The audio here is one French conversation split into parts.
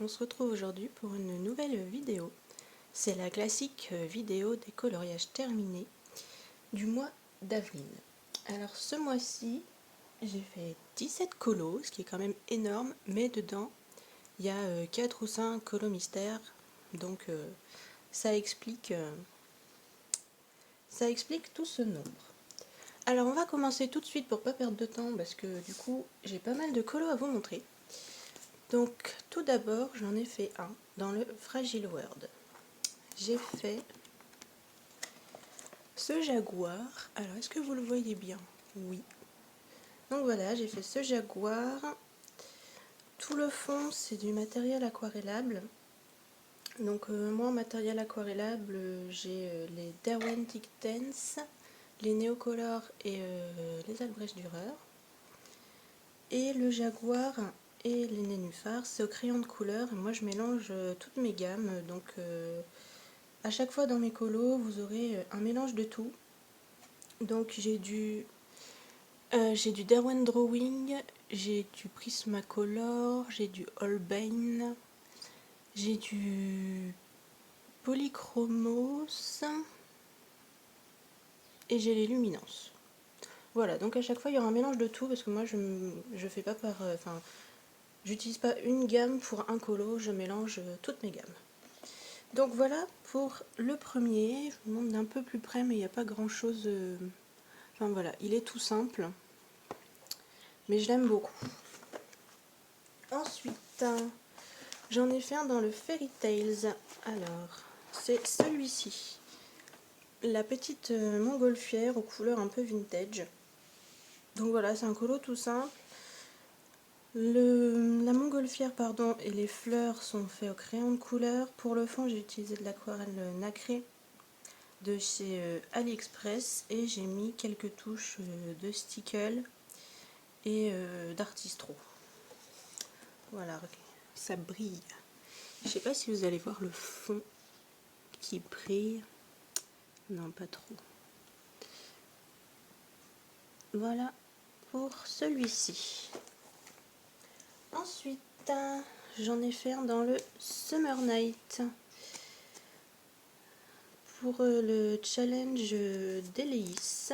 on se retrouve aujourd'hui pour une nouvelle vidéo. C'est la classique vidéo des coloriages terminés du mois d'avril. Alors ce mois-ci, j'ai fait 17 colos, ce qui est quand même énorme, mais dedans, il y a 4 ou 5 colos mystères, donc ça explique tout ce nombre. Alors on va commencer tout de suite pour pas perdre de temps, parce que du coup, j'ai pas mal de colos à vous montrer. Donc tout d'abord, j'en ai fait un dans le Fragile World. J'ai fait ce jaguar. Alors est-ce que vous le voyez bien? Oui. Donc voilà, j'ai fait ce jaguar. Tout le fond, c'est du matériel aquarellable. Donc moi en matériel aquarellable, j'ai les Derwent Ictens, les Neocolor et les Albrecht Dürer. Et le jaguar et les nénuphars, c'est au crayon de couleur. Et moi je mélange toutes mes gammes. Donc à chaque fois dans mes colos, vous aurez un mélange de tout. Donc j'ai du Derwent Drawing, j'ai du Prismacolor, j'ai du Holbein, j'ai du Polychromos et j'ai les Luminances. Voilà, donc à chaque fois il y aura un mélange de tout parce que moi je fais pas par... j'utilise pas une gamme pour un colo, je mélange toutes mes gammes. Donc voilà pour le premier, je vous montre d'un peu plus près mais il n'y a pas grand chose... Enfin voilà, il est tout simple, mais je l'aime beaucoup. Ensuite, j'en ai fait un dans le Fairy Tales. Alors, c'est celui-ci. La petite montgolfière aux couleurs un peu vintage. Donc voilà, c'est un colo tout simple. La montgolfière et les fleurs sont faits au crayon de couleur. Pour le fond, j'ai utilisé de l'aquarelle nacrée de chez AliExpress et j'ai mis quelques touches de stickle et d'artistro. Voilà, ça brille. Je sais pas si vous allez voir le fond qui brille. Non, pas trop. Voilà pour celui-ci. Ensuite, j'en ai fait un dans le Summer Night. Pour le challenge d'Eleis.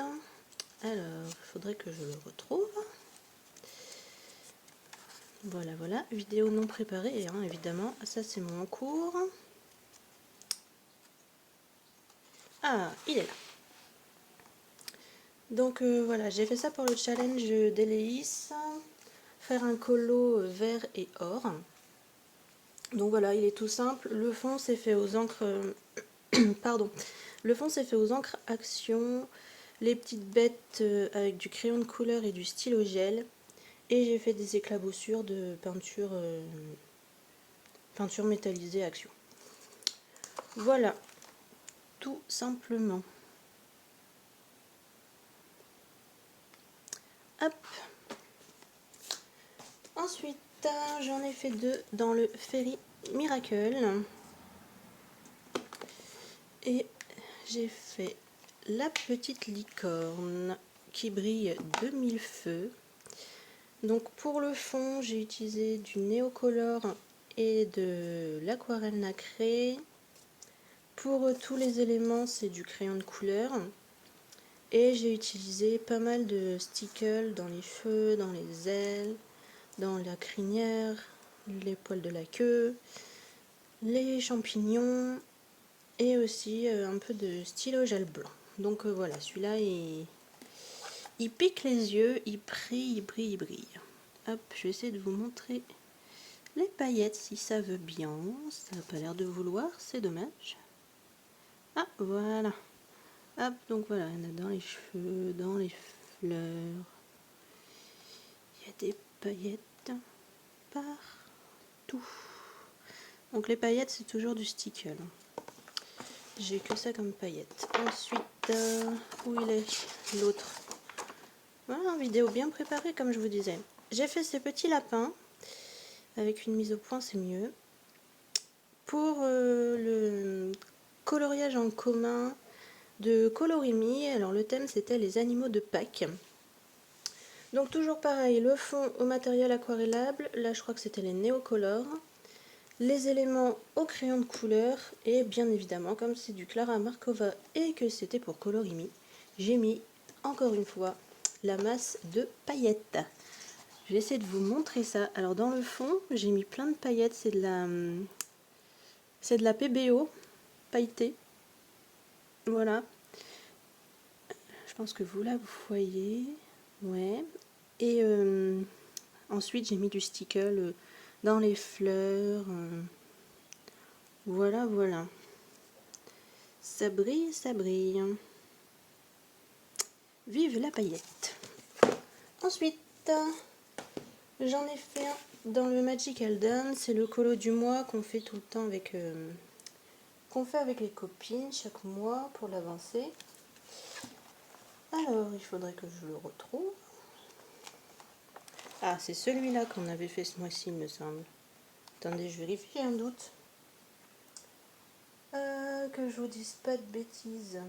Alors, il faudrait que je le retrouve. Voilà, voilà. Vidéo non préparée, hein, évidemment. Ça, c'est mon cours. Ah, il est là. Donc voilà, j'ai fait ça pour le challenge d'Eleis. Faire un colo vert et or. Donc voilà, il est tout simple. Le fond c'est fait aux encres pardon. Le fond c'est fait aux encres Action, les petites bêtes avec du crayon de couleur et du stylo gel. Et j'ai fait des éclaboussures de peinture peinture métallisée Action. Voilà, tout simplement. Hop. Ensuite, j'en ai fait deux dans le Fairy Miracle. Et j'ai fait la petite licorne qui brille de mille feux. Donc pour le fond, j'ai utilisé du Neocolor et de l'aquarelle nacrée. Pour tous les éléments, c'est du crayon de couleur. Et j'ai utilisé pas mal de stickles dans les cheveux, dans les ailes, dans la crinière, les poils de la queue, les champignons et aussi un peu de stylo gel blanc. Donc voilà, celui-là il pique les yeux, il brille, il brille, il brille. Hop, je vais essayer de vous montrer les paillettes si ça veut bien. Ça n'a pas l'air de vouloir, c'est dommage. Ah, voilà. Hop, donc voilà, il y en a dans les cheveux, dans les fleurs. Il y a des paillettes partout. Donc les paillettes, c'est toujours du stickle. J'ai que ça comme paillettes. Ensuite, où il est l'autre? Voilà, une vidéo bien préparée comme je vous disais. J'ai fait ces petits lapins. Avec une mise au point, c'est mieux. Pour le coloriage en commun de Colorimi, alors le thème c'était les animaux de Pâques. Donc toujours pareil, le fond au matériel aquarellable, là je crois que c'était les Neocolor. les éléments au crayon de couleur et bien évidemment, comme c'est du Klara Markova et que c'était pour Colorimi, j'ai mis encore une fois la masse de paillettes. Je vais essayer de vous montrer ça. Alors dans le fond, j'ai mis plein de paillettes, c'est de la PBO pailletée. Voilà. Je pense que vous voyez. Ouais. Et ensuite j'ai mis du stickle dans les fleurs. Voilà, voilà. Ça brille, ça brille. Vive la paillette. Ensuite, j'en ai fait un dans le Magical Dawn. C'est le colo du mois qu'on fait tout le temps avec... qu'on fait avec les copines chaque mois pour l'avancer. Alors, il faudrait que je le retrouve. Ah, c'est celui-là qu'on avait fait ce mois-ci, il me semble. Attendez, je vérifie, j'ai un doute. Que je vous dise pas de bêtises.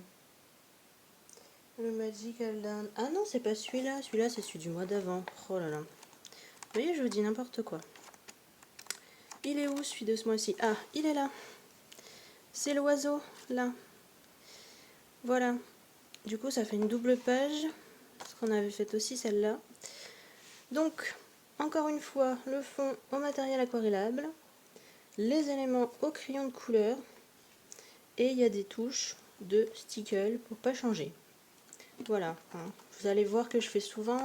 Le Magical Dawn. Ah non, c'est pas celui-là. Celui-là, c'est celui du mois d'avant. Oh là là. Vous voyez, je vous dis n'importe quoi. Il est où, celui de ce mois-ci? Ah, il est là. C'est l'oiseau, là. Voilà. Du coup, ça fait une double page. Parce qu'on avait fait aussi celle-là. Donc, encore une fois, le fond au matériel aquarellable. Les éléments au crayon de couleur. Et il y a des touches de stickle pour pas changer. Voilà. Hein. Vous allez voir que je fais souvent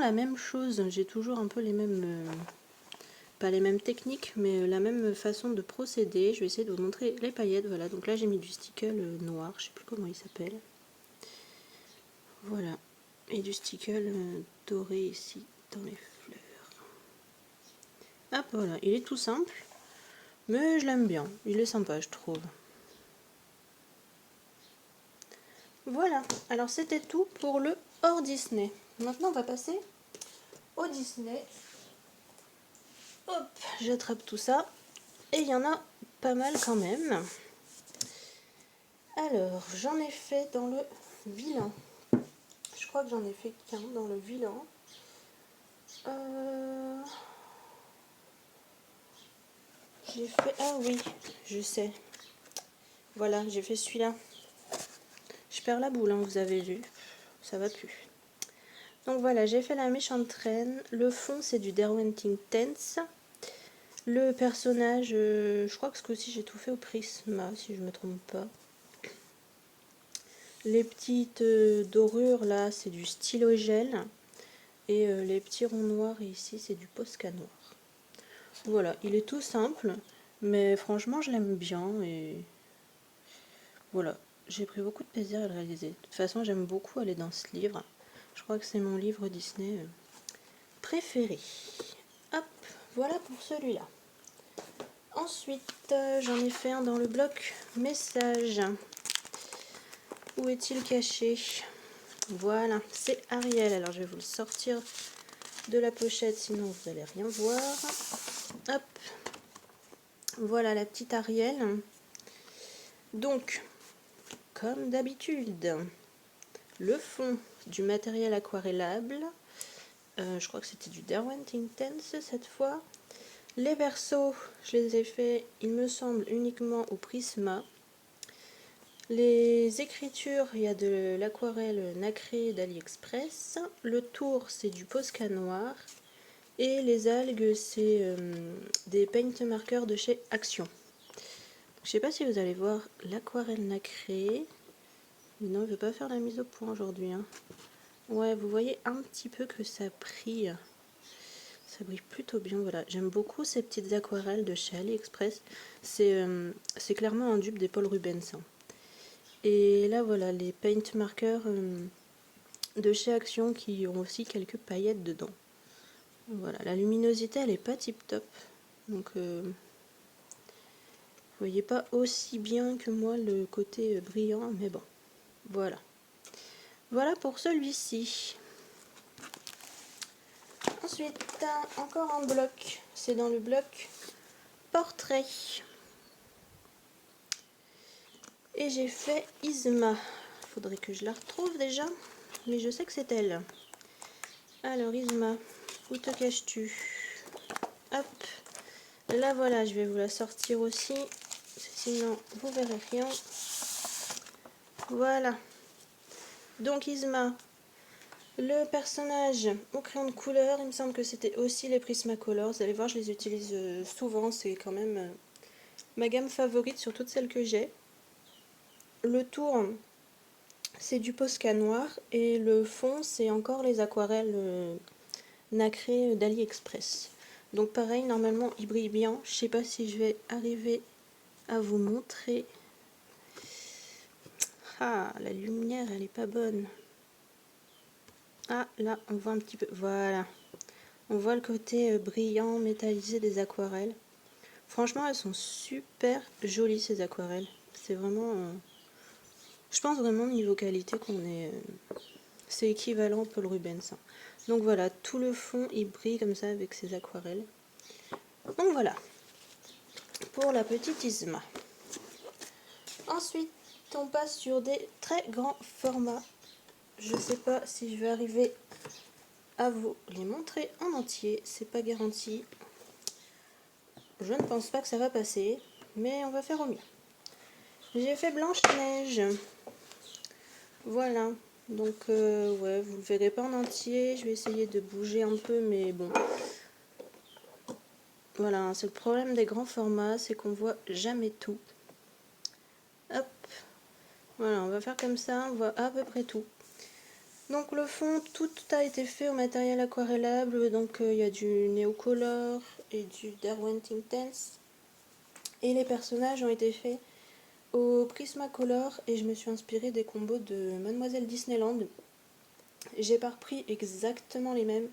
la même chose. J'ai toujours un peu les mêmes... pas les mêmes techniques, mais la même façon de procéder. Je vais essayer de vous montrer les paillettes. Voilà, donc là j'ai mis du stickle noir, je sais plus comment il s'appelle. Voilà, et du stickle doré ici dans les fleurs. Hop, voilà, il est tout simple, mais je l'aime bien. Il est sympa, je trouve. Voilà, alors c'était tout pour le hors Disney. Maintenant on va passer au Disney. Hop, j'attrape tout ça. Et il y en a pas mal quand même. Alors, j'en ai fait dans le vilain. Je crois que j'en ai fait qu'un dans le vilain. J'ai fait... Ah oui, je sais. Voilà, j'ai fait celui-là. Je perds la boule, hein, vous avez vu. Ça va plus. Donc voilà, j'ai fait la méchante reine. Le fond, c'est du Derwentine Tense. Le personnage, je crois que ce coup-ci, j'ai tout fait au Prisma, si je me trompe pas. Les petites dorures, là, c'est du stylo gel. Et les petits ronds noirs ici, c'est du Posca noir. Voilà, il est tout simple, mais franchement, je l'aime bien. Et voilà, j'ai pris beaucoup de plaisir à le réaliser. De toute façon, j'aime beaucoup aller dans ce livre. Je crois que c'est mon livre Disney préféré. Hop, voilà pour celui-là. Ensuite, j'en ai fait un dans le bloc message. Où est-il caché? Voilà, c'est Ariel. Alors, je vais vous le sortir de la pochette, sinon vous n'allez rien voir. Hop, voilà la petite Ariel. Donc, comme d'habitude, le fond du matériel aquarellable. Je crois que c'était du Derwentine Tense cette fois. Les versos, je les ai fait, il me semble, uniquement au Prisma. Les écritures, il y a de l'aquarelle nacrée d'AliExpress. Le tour, c'est du Posca noir. Et les algues, c'est des paint markers de chez Action. Je sais pas si vous allez voir l'aquarelle nacrée. Mais non, il ne veut pas faire la mise au point aujourd'hui. Hein. Ouais, vous voyez un petit peu que ça brille. Ça brille plutôt bien, voilà. J'aime beaucoup ces petites aquarelles de chez AliExpress. C'est clairement un dupe des Paul Rubens. Hein. Et là, voilà, les paint markers de chez Action qui ont aussi quelques paillettes dedans. Voilà, la luminosité, elle est pas tip top. Donc, vous voyez pas aussi bien que moi le côté brillant, mais bon, voilà. Voilà pour celui-ci. Ensuite, encore un bloc. C'est dans le bloc portrait. Et j'ai fait Isma. Faudrait que je la retrouve déjà. Mais je sais que c'est elle. Alors Isma, où te caches-tu? Hop. Là voilà, je vais vous la sortir aussi, sinon vous verrez rien. Voilà. Donc Yzma, le personnage au crayon de couleur, il me semble que c'était aussi les Prismacolor. Vous allez voir, je les utilise souvent, c'est quand même ma gamme favorite sur toutes celles que j'ai. Le tour, c'est du Posca noir et le fond, c'est encore les aquarelles nacrées d'AliExpress. Donc pareil, normalement il brille bien. Je sais pas si je vais arriver à vous montrer. Ah, la lumière elle est pas bonne. Ah, là on voit un petit peu, voilà. On voit le côté brillant, métallisé des aquarelles. Franchement, elles sont super jolies ces aquarelles. C'est vraiment... je pense vraiment niveau qualité qu'on est... c'est équivalent Paul Rubens. Donc voilà, tout le fond il brille comme ça avec ces aquarelles. Donc voilà, pour la petite Yzma. Ensuite, on passe sur des très grands formats. Je sais pas si je vais arriver à vous les montrer en entier, c'est pas garanti. Je ne pense pas que ça va passer, mais on va faire au mieux. J'ai fait Blanche-Neige. Voilà, donc ouais, vous le verrez pas en entier. Je vais essayer de bouger un peu, mais bon. Voilà, c'est le problème des grands formats, c'est qu'on voit jamais tout. Hop, voilà, on va faire comme ça, on voit à peu près tout. Donc le fond, tout a été fait au matériel aquarellable, donc il y a du Neocolor et du Derwent Intense. Et les personnages ont été faits au Prismacolor et je me suis inspirée des combos de Mademoiselle Disneyland. J'ai pas repris exactement les mêmes,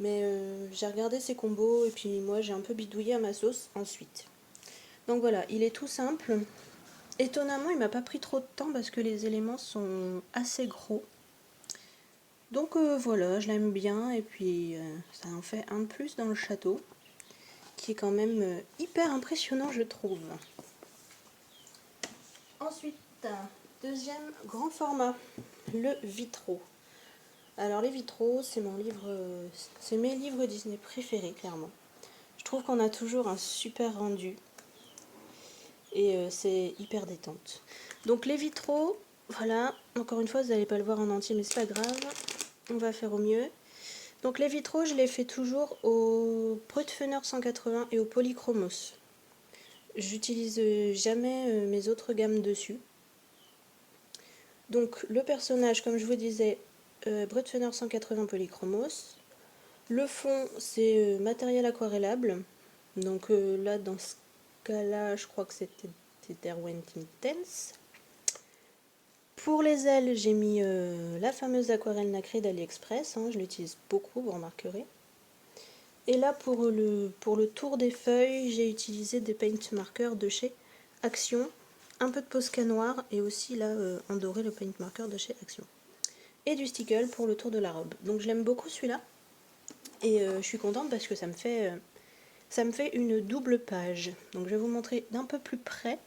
mais j'ai regardé ces combos et puis moi j'ai un peu bidouillé à ma sauce ensuite. Donc voilà, il est tout simple. Étonnamment, il m'a pas pris trop de temps parce que les éléments sont assez gros. Donc voilà, je l'aime bien et puis ça en fait un de plus dans le château qui est quand même hyper impressionnant je trouve. Ensuite, deuxième grand format, le Vitro. Alors les vitraux, c'est mes livres Disney préférés clairement. Je trouve qu'on a toujours un super rendu et c'est hyper détente. Donc les vitraux, voilà, encore une fois vous n'allez pas le voir en entier mais c'est pas grave, on va faire au mieux. Donc les vitraux, je les fais toujours au Brutfunner 180 et au Polychromos. J'utilise jamais mes autres gammes dessus. Donc le personnage, comme je vous disais, Brutfunner 180 Polychromos. Le fond, c'est matériel aquarellable. Donc là, dans ce cas-là, je crois que c'était Derwent Intense. Pour les ailes, j'ai mis la fameuse aquarelle nacrée d'AliExpress. Hein, je l'utilise beaucoup, vous remarquerez. Et là, pour le tour des feuilles, j'ai utilisé des paint markers de chez Action. Un peu de Posca noir et aussi là, en doré, le paint marker de chez Action. Et du stickle pour le tour de la robe. Donc je l'aime beaucoup celui-là. Et je suis contente parce que ça me fait une double page. Donc je vais vous montrer d'un peu plus près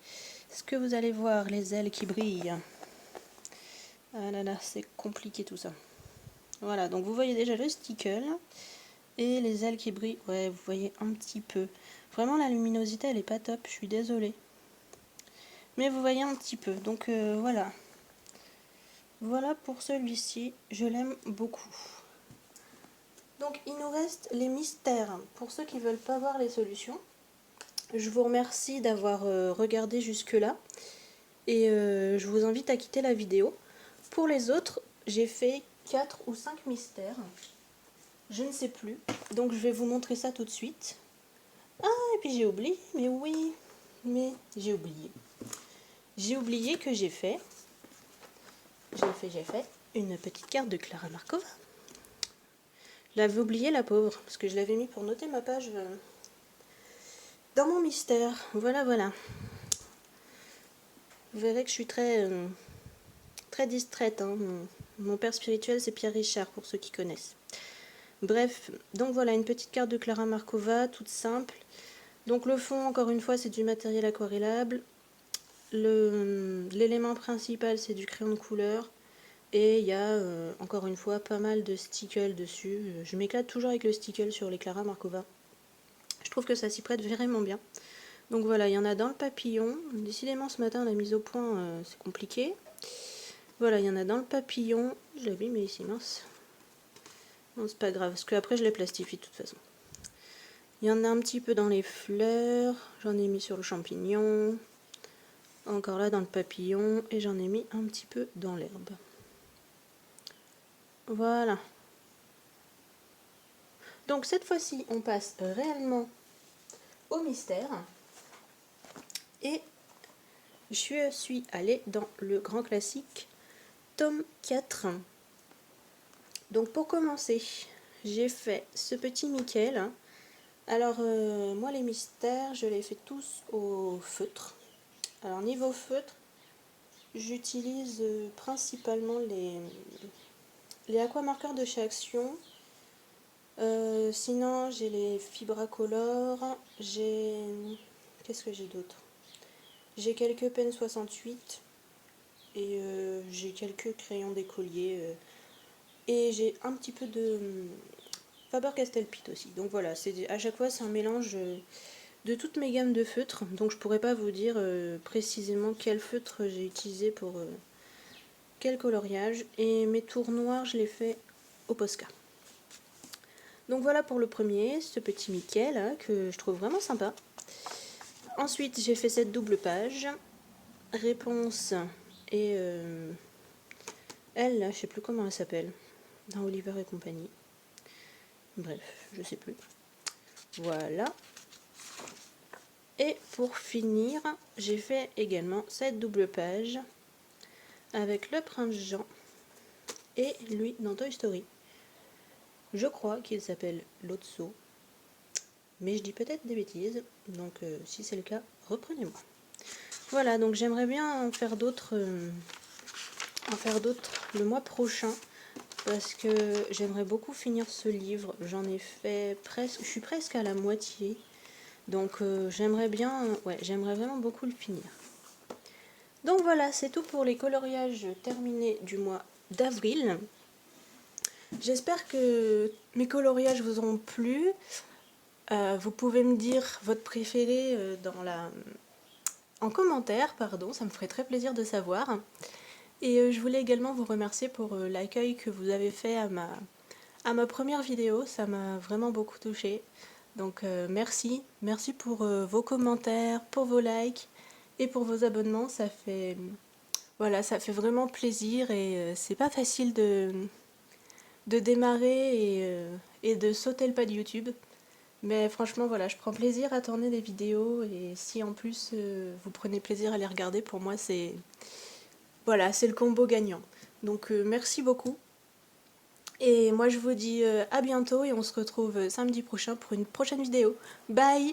ce que vous allez voir, les ailes qui brillent. Ah là là, c'est compliqué tout ça. Voilà, donc vous voyez déjà le stickle et les ailes qui brillent. Ouais, vous voyez un petit peu. Vraiment la luminosité elle est pas top, je suis désolée. Mais vous voyez un petit peu. Donc voilà. Voilà pour celui-ci, je l'aime beaucoup. Donc il nous reste les mystères. Pour ceux qui ne veulent pas voir les solutions, je vous remercie d'avoir regardé jusque-là. Et je vous invite à quitter la vidéo. Pour les autres, j'ai fait 4 ou 5 mystères. Je ne sais plus. Donc je vais vous montrer ça tout de suite. Ah, et puis j'ai oublié. Mais oui. Mais j'ai oublié. J'ai oublié que j'ai fait une petite carte de Clara Markova. Je l'avais oublié la pauvre, parce que je l'avais mis pour noter ma page dans mon mystère. Voilà, voilà. Vous verrez que je suis très distraite. Hein. Mon père spirituel, c'est Pierre Richard, pour ceux qui connaissent. Bref, donc voilà, une petite carte de Clara Markova, toute simple. Donc le fond, encore une fois, c'est du matériel aquarellable. L'élément principal, c'est du crayon de couleur. Et il y a, encore une fois, pas mal de stickles dessus. Je m'éclate toujours avec le stickle sur les Clara Markova. Je Je trouve que ça s'y prête vraiment bien. Donc voilà, il y en a dans le papillon. Décidément ce matin la mise au point c'est compliqué. Voilà, il y en a dans le papillon. Je l'avais mis ici, mince. Non, c'est pas grave, parce que après je les plastifie de toute façon. Il y en a un petit peu dans les fleurs. J'en ai mis sur le champignon. Encore là dans le papillon. Et j'en ai mis un petit peu dans l'herbe. Voilà. Donc cette fois-ci, on passe réellement au mystère. Et je suis allée dans le grand classique tome 4. Donc pour commencer, j'ai fait ce petit Mickaël. Alors moi les mystères, je les fais tous au feutre. Alors niveau feutre, j'utilise principalement les aquamarqueurs de chez Action. Sinon j'ai les Fibracolor, qu'est-ce que j'ai d'autre? J'ai quelques pennes 68 et j'ai quelques crayons d'écolier et j'ai un petit peu de Faber-Castell Pitt aussi. Donc voilà, à chaque fois c'est un mélange de toutes mes gammes de feutres. Donc je pourrais pas vous dire précisément quel feutre j'ai utilisé pour quel coloriage. Et mes tours noirs je les fais au Posca. Donc voilà pour le premier, ce petit Mickey là que je trouve vraiment sympa. Ensuite j'ai fait cette double page, réponse et elle là, je sais plus comment elle s'appelle, dans Oliver et compagnie. Bref, je sais plus. Voilà. Et pour finir, j'ai fait également cette double page avec le prince Jean et lui dans Toy Story. Je crois qu'il s'appelle Lotso, mais je dis peut-être des bêtises, donc si c'est le cas, reprenez-moi. Voilà, donc j'aimerais bien en faire d'autres le mois prochain, parce que j'aimerais beaucoup finir ce livre. J'en ai fait presque, je suis presque à la moitié, donc j'aimerais bien, j'aimerais vraiment beaucoup le finir. Donc voilà, c'est tout pour les coloriages terminés du mois d'avril. J'espère que mes coloriages vous auront plu. Vous pouvez me dire votre préféré en commentaire, pardon, ça me ferait très plaisir de savoir. Et je voulais également vous remercier pour l'accueil que vous avez fait à ma première vidéo, ça m'a vraiment beaucoup touchée. Donc merci pour vos commentaires, pour vos likes et pour vos abonnements, ça fait vraiment plaisir et c'est pas facile de démarrer et de sauter le pas de YouTube. Mais franchement voilà, je prends plaisir à tourner des vidéos et si en plus vous prenez plaisir à les regarder, pour moi c'est le combo gagnant. Donc merci beaucoup. Et moi je vous dis à bientôt et on se retrouve samedi prochain pour une prochaine vidéo. Bye!